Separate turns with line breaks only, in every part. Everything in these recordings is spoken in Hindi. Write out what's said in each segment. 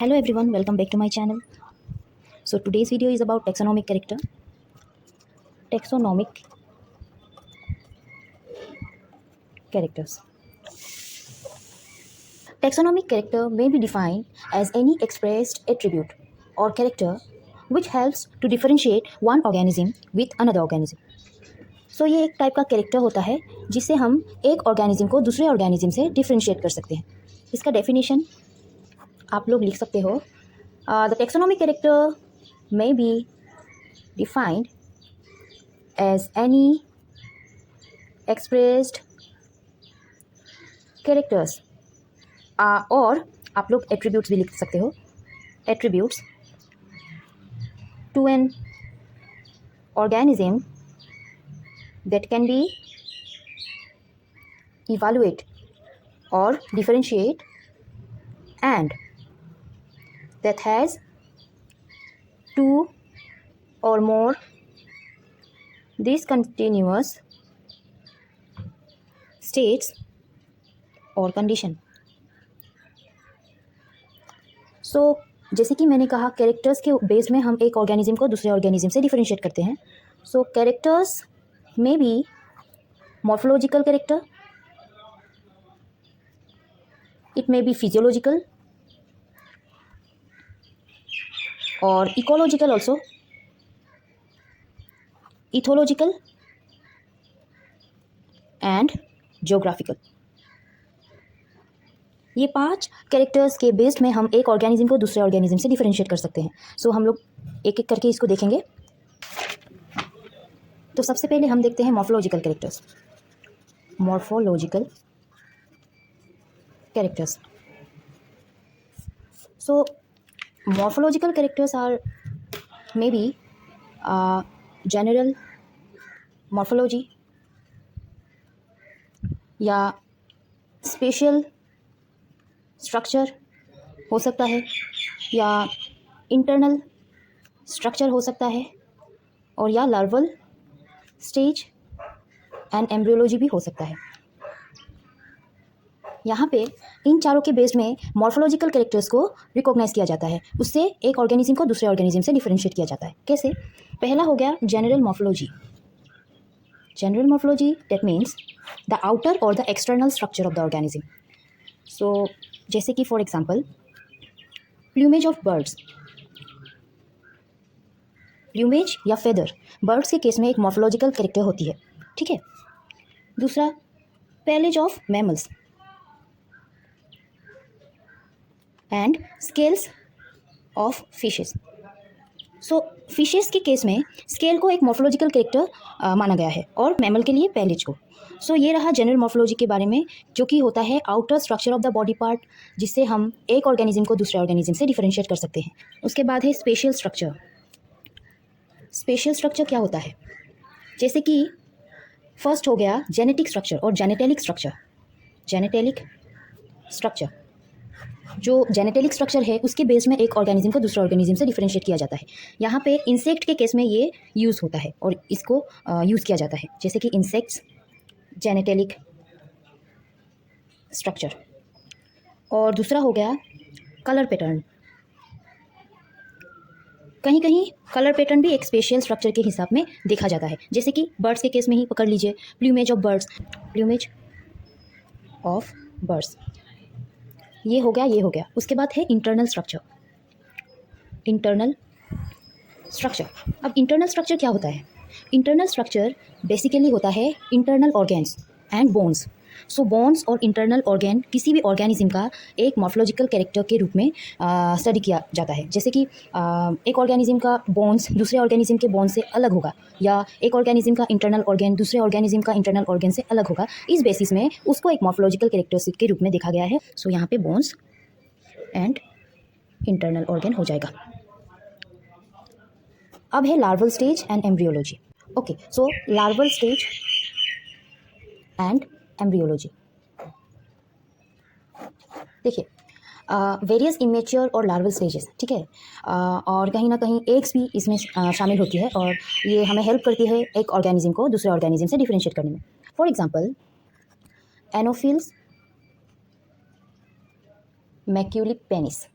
Hello everyone, welcome back to my channel. So today's video is about taxonomic character. Taxonomic characters. Taxonomic character may be defined as any expressed attribute or character which helps to differentiate one organism with another organism. So ये एक टाइप का कैरेक्टर होता है जिससे हम एक ऑर्गेनिज्म को दूसरे ऑर्गेनिज्म से डिफरेंशिएट कर सकते हैं. इसका डेफिनेशन आप लोग लिख सकते हो. The taxonomic character may be defined as any expressed characters और आप लोग attributes भी लिख सकते हो. Attributes to an organism that can be evaluate or differentiate and that has two or more discontinuous states or condition. So जैसे कि मैंने कहा कैरेक्टर्स के बेस में हम एक ऑर्गेनिज्म को दूसरे ऑर्गेनिज्म से डिफरेंशिएट करते हैं. सो कैरेक्टर्स में be morphological character, it may be physiological और ecological also, ethological and geographical. ये 5 कैरेक्टर्स के बेस्ड में हम एक ऑर्गेनिज्म को दूसरे ऑर्गेनिज्म से डिफरेंशिएट कर सकते हैं. सो हम लोग एक एक करके इसको देखेंगे. तो सबसे पहले हम देखते हैं morphological characters. Morphological characters. So morphological characters are maybe general morphology या spatial structure हो सकता है या internal structure हो सकता है और या larval stage and embryology भी हो सकता है. यहाँ पे इन चारों के बेस में मॉर्फोलॉजिकल कैरेक्टर्स को रिकॉग्नाइज किया जाता है. उससे एक ऑर्गेनिज्म को दूसरे ऑर्गेनिज्म से डिफरेंशिएट किया जाता है. कैसे? पहला हो गया general morphology. General morphology that means the outer और the external structure of the organism. So जैसे कि for example plumage of birds. Plumage या फेदर बर्ड्स के केस में एक मॉर्फोलॉजिकल कैरेक्टर होती है. ठीक है. दूसरा pelage of mammals and scales of fishes. So fishes के केस में स्केल को एक मॉर्फोलॉजिकल कैरेक्टर माना गया है और मैमल के लिए पेलेज को. सो ये रहा जनरल मॉर्फोलॉजी के बारे में जो कि होता है outer structure of the body part जिससे हम एक ऑर्गेनिज्म को दूसरे ऑर्गेनिज्म से डिफरेंशिएट कर सकते हैं. उसके बाद है स्पेशियल स्ट्रक्चर. स्पेशियल स्ट्रक्चर क्या होता है? जैसे कि फर्स्ट हो गया जेनेटिक स्ट्रक्चर और जेनेटेलिक स्ट्रक्चर. जेनेटेलिक स्ट्रक्चर जो जेनेटेलिक स्ट्रक्चर है उसके बेस में एक ऑर्गेनिज्म को दूसरे ऑर्गेनिज्म से डिफरेंशिएट किया जाता है. यहाँ पे इंसेक्ट के केस में ये यूज़ होता है और इसको यूज़ किया जाता है. जैसे कि इंसेक्ट्स जेनेटेलिक स्ट्रक्चर. और दूसरा हो गया कलर पैटर्न. कहीं कहीं कलर पैटर्न भी एक स्पेशियल स्ट्रक्चर के हिसाब में देखा जाता है. जैसे कि बर्ड्स के केस में ही पकड़ लीजिए plumage of birds. Plumage of birds ये हो गया, ये हो गया. उसके बाद है इंटरनल स्ट्रक्चर. Internal structure. अब इंटरनल स्ट्रक्चर क्या होता है? इंटरनल स्ट्रक्चर बेसिकली होता है internal organs and bones. So bones और इंटरनल ऑर्गेन किसी भी ऑर्गेनिज्म का एक मॉर्फोलॉजिकल कैरेक्टर के रूप में स्टडी किया जाता है. जैसे कि एक ऑर्गेनिज्म का बोन्स दूसरे ऑर्गेनिज्म के बोन्स से अलग होगा या एक ऑर्गेनिज्म का इंटरनल ऑर्गेन दूसरे ऑर्गेनिज्म का इंटरनल ऑर्गेन से अलग होगा. इस बेसिस में उसको एक मॉर्फोलॉजिकल कैरेक्टरिस्टिक के रूप में देखा गया है. सो यहाँ पे बोन्स एंड इंटरनल ऑर्गेन हो जाएगा. अब है larval stage and embryology. Okay, so larval stage and embryology. देखिए वेरियस इमेच्योर और लार्वल स्टेजेस. ठीक है. और कहीं ना कहीं एग्स भी इसमें शामिल होती है और ये हमें हेल्प करती है एक ऑर्गेनिज्म को दूसरे ऑर्गेनिज्म से डिफरेंशिएट करने में. For example Anopheles maculipennis.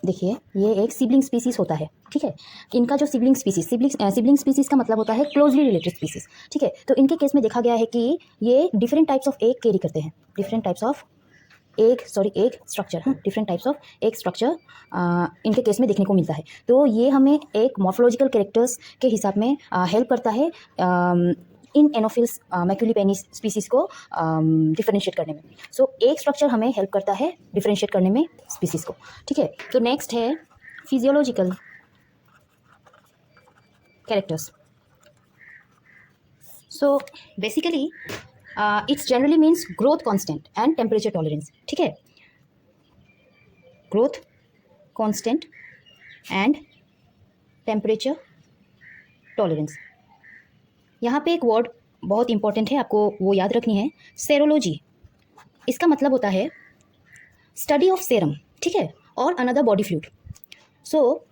देखिए ये एक सिबलिंग स्पीसीज होता है, ठीक है। इनका जो सिबलिंग स्पीसीज का मतलब होता है क्लोजली रिलेटेड स्पीसीज, ठीक है। तो इनके केस में देखा गया है कि ये different types of egg carry करते हैं, different types of egg structure, different types of egg structure इनके केस में देखने को मिलता है। तो ये हमें एक मॉर्फोलॉजिकल कैरेक्टर्स के हिसाब में हेल्प करता है इन एनोफिल्स मैक्यूलिपेनी स्पीसीज को डिफरेंशिएट करने में। सो एग स्ट्रक्चर हमें हेल्प करता है डिफरेंशिएट करने में स्पीसीज को, ठीक है। तो नेक्स्ट है physiological characters. So basically it's generally means growth constant and temperature tolerance, ठीक है। Growth constant and temperature tolerance. यहाँ पे एक वर्ड बहुत इंपॉर्टेंट है, आपको वो याद रखनी है, सेरोलॉजी। इसका मतलब होता है स्टडी ऑफ सेरम, ठीक है, और अनदर बॉडी फ्लूइड। सो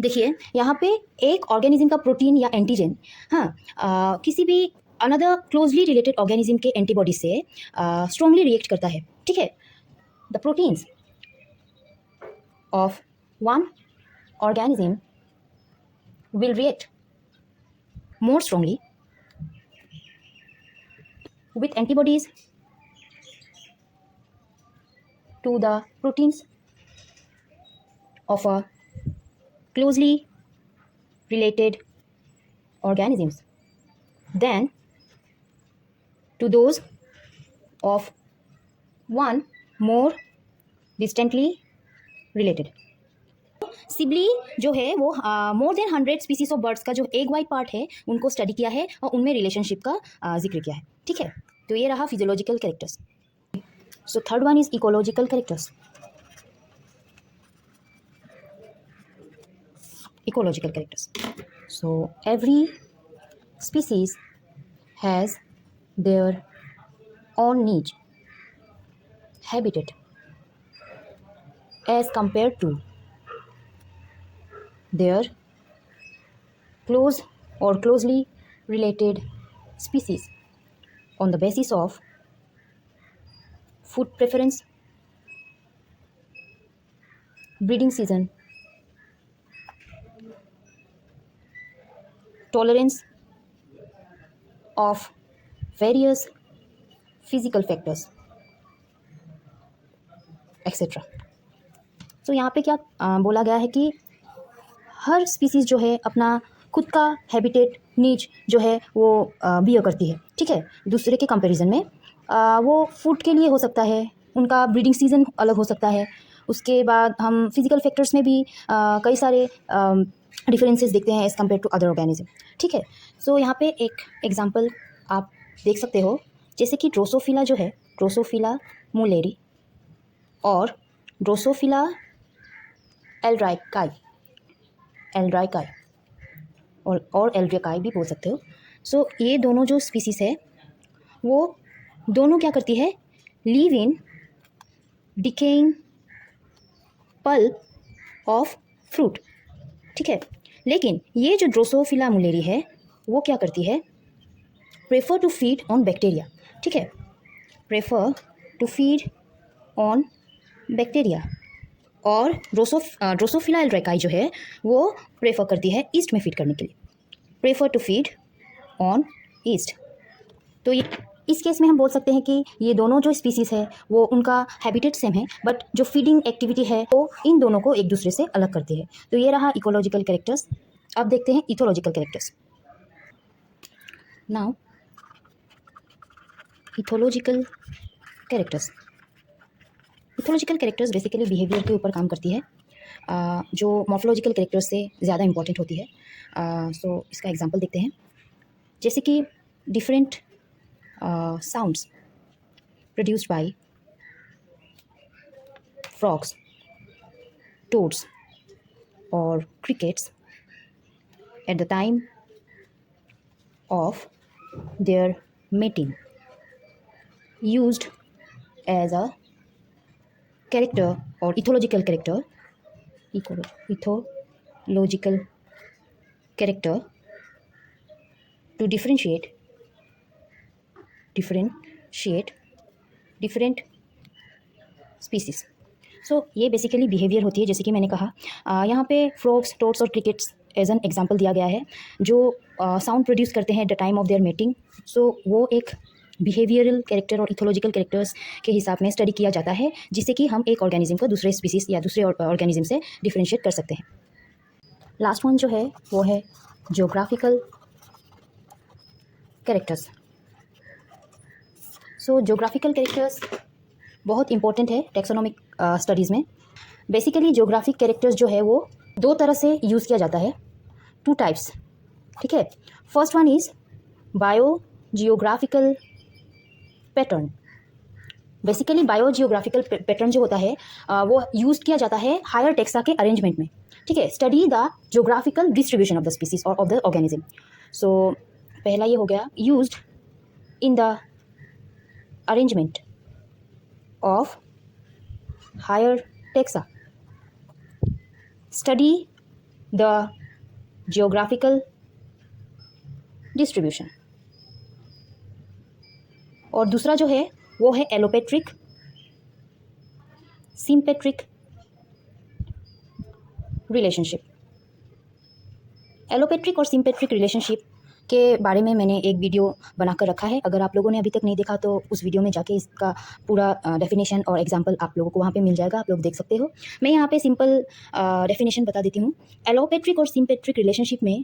देखिए यहाँ पे एक ऑर्गेनिज्म का प्रोटीन या एंटीजन, हाँ, किसी भी अनदर क्लोजली रिलेटेड ऑर्गेनिज्म के एंटीबॉडी से स्ट्रांगली रिएक्ट करता है, ठीक है। The proteins of one organism will react more strongly with antibodies to the proteins of a closely related organisms than to those of one more distantly related. Sibley जो है वो more than 100 species of birds का जो एग वाइट पार्ट है उनको स्टडी किया है और उनमें रिलेशनशिप का जिक्र किया है, ठीक है। तो ये रहा physiological characters. So third one is ecological characters. Ecological characters, so every species has their own niche habitat as compared to their close or closely related species on the basis of food preference, breeding season, tolerance of various physical factors, etc. तो यहाँ पे क्या बोला गया है कि हर स्पीसीज़ जो है अपना खुद का हैबिटेट नीच जो है वो बियर करती है, ठीक है। दूसरे के कंपैरिजन में वो फूड के लिए हो सकता है, उनका ब्रीडिंग सीजन अलग हो सकता है। उसके बाद हम फिजिकल फैक्टर्स में भी कई सारे डिफरेंसेस देखते हैं as compared to other organism, ठीक है। सो यहाँ पे एक एग्जांपल आप देख सकते हो, जैसे कि ड्रोसोफिला जो है, ड्रोसोफिला मुलेरी और ड्रोसोफिला एल्ड्राइकाई और एल्ड्रिकाई भी बोल सकते हो। सो ये दोनों जो स्पीसीज़ है वो दोनों क्या करती है, leave in decaying pulp of fruit, ठीक है। लेकिन ये जो ड्रोसोफिला मुलेरी है वो क्या करती है, prefer to feed on bacteria, ठीक है, prefer to feed on bacteria. और ड्रोसोफिला एल्ड्रिकाई जो है वो प्रेफर करती है ईस्ट में फीड करने के लिए, prefer to feed on yeast. तो ये इस केस में हम बोल सकते हैं कि ये दोनों जो स्पीसीज़ है वो उनका हैबिटेट सेम है, बट जो फीडिंग एक्टिविटी है वो इन दोनों को एक दूसरे से अलग करती है। तो ये रहा इकोलॉजिकल कैरेक्टर्स। अब देखते हैं ethological characters. Now ethological characters. Ethological characters basically behaviour के ऊपर काम करती है, जो मॉर्फोलॉजिकल कैरेक्टर्स से ज़्यादा इंपॉर्टेंट होती है। सो इसका एग्जांपल देखते हैं, जैसे कि different sounds produced by frogs, toads और crickets at the time of their mating used as a character or ethological character, ethological character to differentiate different species. सो ये बेसिकली बिहेवियर होती है, जैसे कि मैंने कहा यहाँ पे फ्रॉग्स, टोड्स और क्रिकेट्स एज एन एग्जाम्पल दिया गया है जो साउंड प्रोड्यूस करते हैं at the time of their mating. So वो एक बिहेवियरल कैरेक्टर और इथोलॉजिकल कैरेक्टर्स के हिसाब में स्टडी किया जाता है, जिससे कि हम एक ऑर्गेनिज्म को दूसरे स्पीसीज या दूसरे ऑर्गेनिज्म से डिफ्रेंशिएट कर सकते हैं। लास्ट वन जो है वो है ज्योग्राफिकल कैरेक्टर्स। सो ज्योग्राफिकल कैरेक्टर्स बहुत इंपॉर्टेंट है टैक्सोनॉमिक स्टडीज़ में। बेसिकली ज्योग्राफिक कैरेक्टर्स जो है वो दो तरह से यूज़ किया जाता है, 2 टाइप्स, ठीक है। First one is bio geographical pattern. Basically bio geographical pattern जो होता है वो यूज़ किया जाता है हायर टेक्सा के अरेंजमेंट में, ठीक है। Study the geographical distribution of the species और ऑफ द ऑर्गेनिज्म। सो पहला ये हो गया, used in the arrangement of higher taxa, study the geographical distribution. और दूसरा जो है वो है एलोपेट्रिक सिम्पेट्रिक रिलेशनशिप। एलोपेट्रिक और सिम्पेट्रिक रिलेशनशिप के बारे में मैंने एक वीडियो बनाकर रखा है, अगर आप लोगों ने अभी तक नहीं देखा तो उस वीडियो में जाके इसका पूरा डेफिनेशन और एग्जांपल आप लोगों को वहाँ पे मिल जाएगा, आप लोग देख सकते हो। मैं यहाँ पे सिंपल डेफिनेशन बता देती हूँ। एलोपेट्रिक और सिम्पेट्रिक रिलेशनशिप में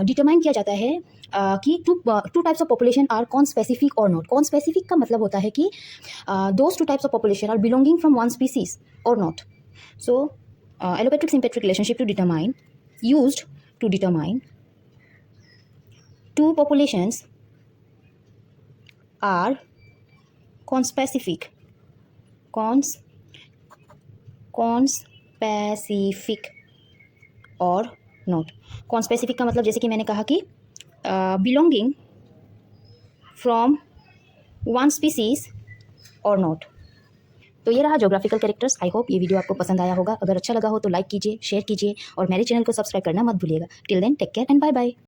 डिटरमाइन किया जाता है कि two types of population are conspecific और नॉट। कॉन स्पेसिफिक का मतलब होता है कि those 2 types of population are belonging from one species और नॉट। So allopatric sympatric relationship to determine, used to determine two populations are conspecific और नॉट। कॉन्स्पेसिफिक का मतलब जैसे कि मैंने कहा कि बिलोंगिंग फ्रॉम वन स्पीसीज और नॉट। तो ये रहा ज्योग्राफिकल कैरेक्टर्स। आई होप ये वीडियो आपको पसंद आया होगा। अगर अच्छा लगा हो तो लाइक कीजिए, शेयर कीजिए और मेरे चैनल को सब्सक्राइब करना मत भूलिएगा। Till then take care and bye bye.